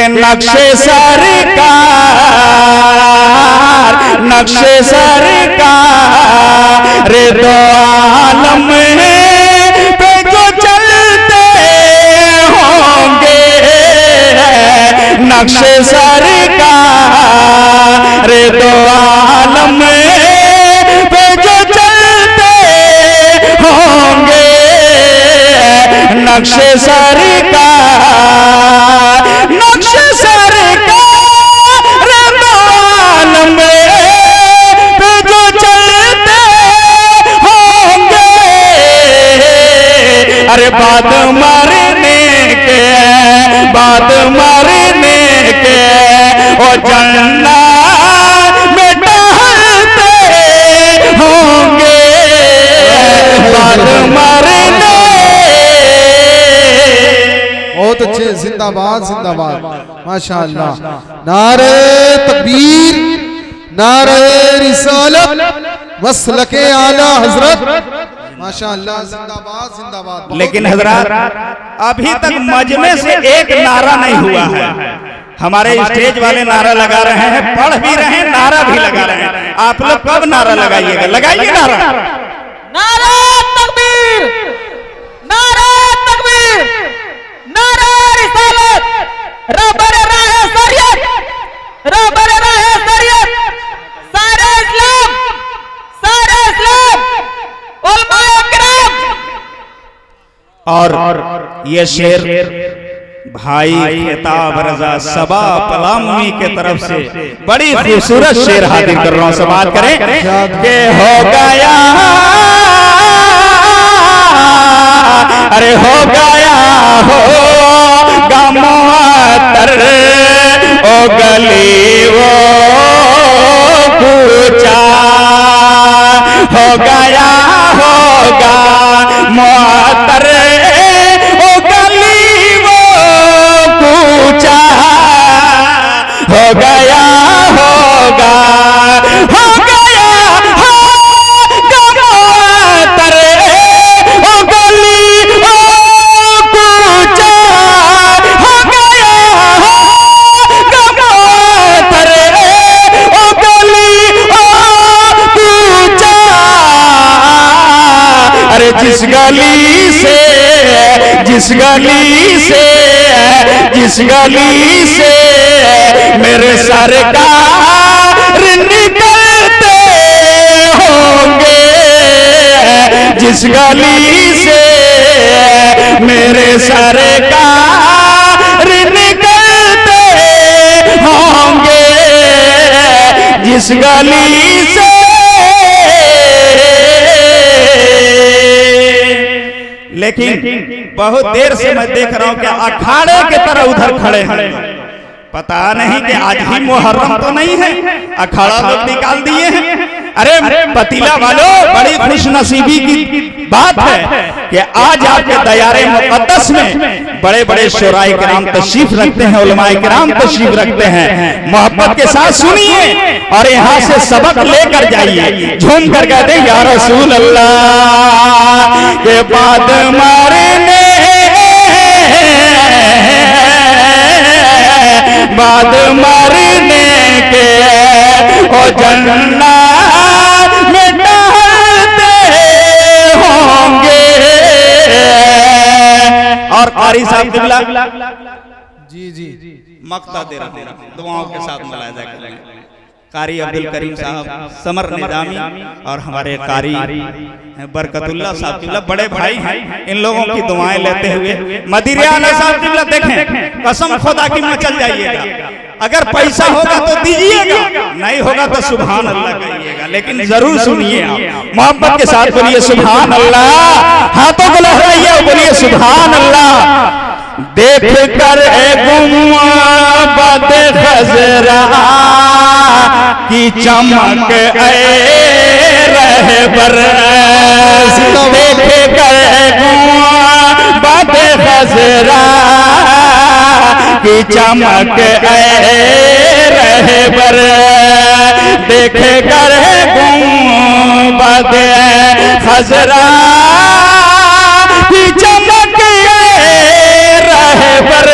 नक्शे सरकार, नक्शे सरकार रे दो आलम पे जो चलते होंगे, नक्शे सरकार रे दो आलम पे जो चलते होंगे, नक्शे सरकार, नक्शे सरकार दो आलम पे जो चलते होंगे, अरे बाद मरने के, बाद मरने के ओ जन्नत में टहलते होंगे, बाद मरने। बहुत अच्छे, जिंदाबाद जिंदाबाद, माशाअल्लाह। नारे तकबीर, नारे रिसालत, मसलके आला हजरत, माशाअल्लाह, जिंदाबाद जिंदाबाद। लेकिन हजरत अभी तक मजमे से एक नारा नहीं हुआ है। हमारे स्टेज वाले नारा लगा रहे हैं, पढ़ भी रहे हैं, नारा भी लगा रहे हैं। आप लोग कब नारा लगाइएगा? लगाइए नारा। नारा तकबीर, नारा तकबीर, नारा रिसालत, रबर राहे शरीयत, रबर राहे शरीयत, सारे इस्लाम, सारे इस्लाम, उलमाए किराम। और ये शेर भाई खिताब रजा सबा पलामुनी के तरफ से बड़ी खूबसूरत शेर हाजिर कर रहा हूं। समाज करें कि हो गया, अरे हो गया हो गमुअत्तर ओ गली वो पूछा, हो गया होगा मुअत्तर ओ गली वो पूछा, हो गया होगा, हो गया होगा मुअत्तर ओ गली वो पूछा, हो गया होगा मुअत्तर ओ गली वो पूछा, अरे जिस गली से, जिस गली से, जिस गली से मेरे सरकार निकलते होंगे, जिस गली से मेरे सरकार निकलते होंगे, जिस गली से। लेकिन बहुत देर से मैं देख रहा हूं कि अखाड़े के तरह उधर खड़े हैं। पता नहीं कि आज ही मुहर्रम तो नहीं है, अखाड़ा लोग निकाल दिए हैं। अरे पतीला वालों, बड़ी खुश नसीबी की बात है कि आज आपके दयारे मुक़द्दस में बड़े बड़े शुराए किराम तशरीफ रखते हैं, उलमाए किराम तशरीफ रखते हैं। मोहब्बत के साथ सुनिए और यहाँ से सबक लेकर जाइए। झूम कर कहते हैं या रसूल अल्लाह के बाद मरने, बाद मरने के ओ जन्नत में टहलते होंगे। और कारी साहब किबला जी जी मक्ता दे रहा हूं, दुआओं के साथ मुलाहिजा करें। कारी अब्दुल करीम साहब समर निजामी और हमारे कारी बरकतुल्लाह साहब किबला बड़े भाई हैं, इन लोगों की दुआएं लेते हुए मदीरियाना साहब किबला देखें, कसम खुदा की मचल जाइएगा। अगर पैसा होगा तो दीजिएगा, नहीं होगा तो सुभान अल्लाह कहिएगा। लेकिन जरूर सुनिए, आप मोहब्बत के साथ बोलिए सुभान अल्लाह, हाथों को लहराइए और बोलिए सुभान अल्लाह। देख कर गुंबद खजरा की चमक रहबर, देख कर गुंबद खजरा की चमक रहबर, देख कर गुंबद खजरा की चमक रहबर,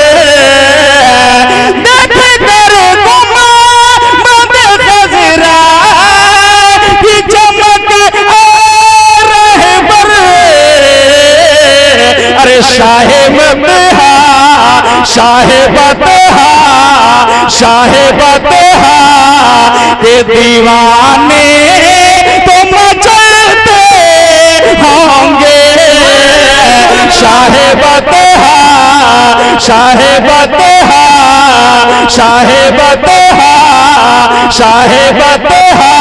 बतहा शाह बतहा के दीवाने तो मचलते होंगे। शाह बतहा शाह बतहा शाह बतहा शाह बतहा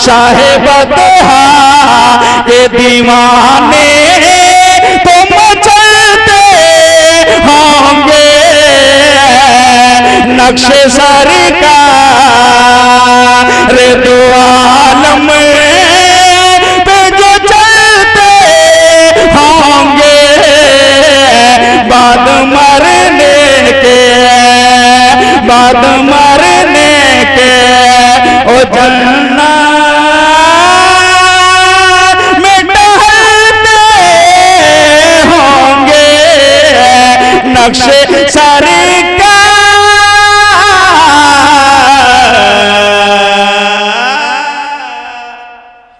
शाह बतहा के दीवाने तो मचलते होंगे। नक्शे सरकार दो आलम पे जो चलते होंगे। बाद मरने के बाद मरने के ओ जन्नत में टहलते होंगे। नक्शे सरकार